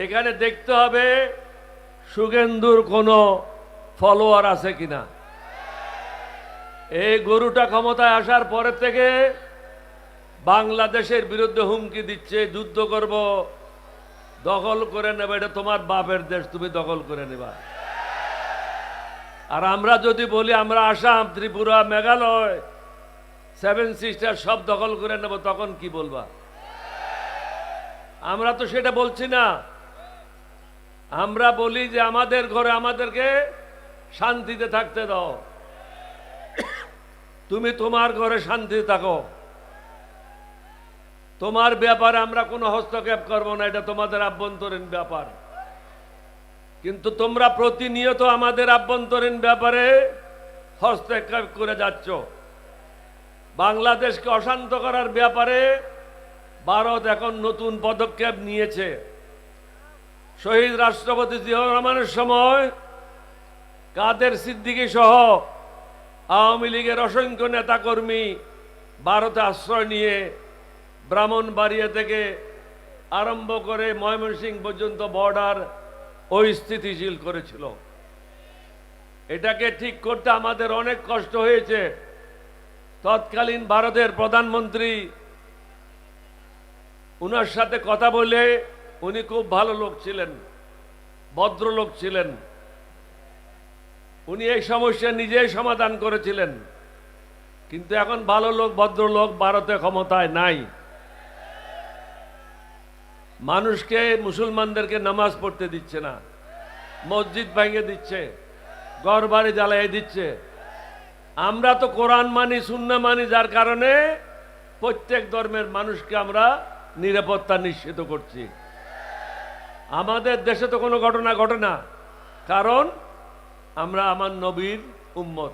এখানে দেখতে হবে সুগেন্দুর কোনো ফলোয়ার আছে কিনা। এই গরুটা ক্ষমতায় আসার পরের থেকে বাংলাদেশের বিরুদ্ধে হুমকি দিচ্ছে, যুদ্ধ করব, দখল করে নেবে, এটা তোমার বাপের দেশ, তুমি দখল করে নেবা। আর আমরা যদি বলি আমরা আসাম, ত্রিপুরা, মেঘালয়, সেভেন সিস্টার সব দখল করে নেব, তখন কি বলবা? আমরা তো সেটা বলছি না। আমরা বলি যে আমাদের ঘরে আমাদেরকে শান্তিতে থাকতে দাও, তুমি তোমার ঘরে শান্তিতে থাকো, তোমার ব্যাপারে আমরা কোনো হস্তক্ষেপ করব না, এটা তোমাদের আভ্যন্তরীণ ব্যাপার। কিন্তু তোমরা প্রতিনিয়ত আমাদের আভ্যন্তরীণ ব্যাপারে হস্তক্ষেপ করে যাচ্ছ। বাংলাদেশকে অশান্ত করার ব্যাপারে ভারত এখন নতুন পদক্ষেপ নিয়েছে। শহীদ রাষ্ট্রপতি জিয়াউর রহমানের সময় কাদের সিদ্দিকী সহ আওয়ামী লীগের অসংখ্য নেতাকর্মী ভারতে আশ্রয় নিয়ে ব্রাহ্মণবাড়িয়া থেকে আরম্ভ করে ময়মনসিংহ পর্যন্ত বর্ডার অস্থিতিশীল করেছিল। এটাকে ঠিক করতে আমাদের অনেক কষ্ট হয়েছে। তৎকালীন ভারতের প্রধানমন্ত্রী, উনার সাথে কথা বলে, উনি খুব ভালো লোক ছিলেন, ভদ্রলোক ছিলেন, উনি এই সমস্যা নিজেই সমাধান করেছিলেন। কিন্তু এখন ভালো লোক, ভদ্রলোক ভারতে ক্ষমতায় নাই। মানুষকে, মুসলমানদেরকে নামাজ পড়তে দিচ্ছে না, মসজিদ ভেঙে দিচ্ছে, ঘর বাড়ি জ্বালিয়ে দিচ্ছে। আমরা তো কোরআন মানি, সুন্নাহ মানি, যার কারণে প্রত্যেক ধর্মের মানুষকে আমরা নিরাপত্তা নিশ্চিত করছি। আমাদের দেশে তো কোনো ঘটনা ঘটে না, কারণ আমরা আমার নবীর উম্মত।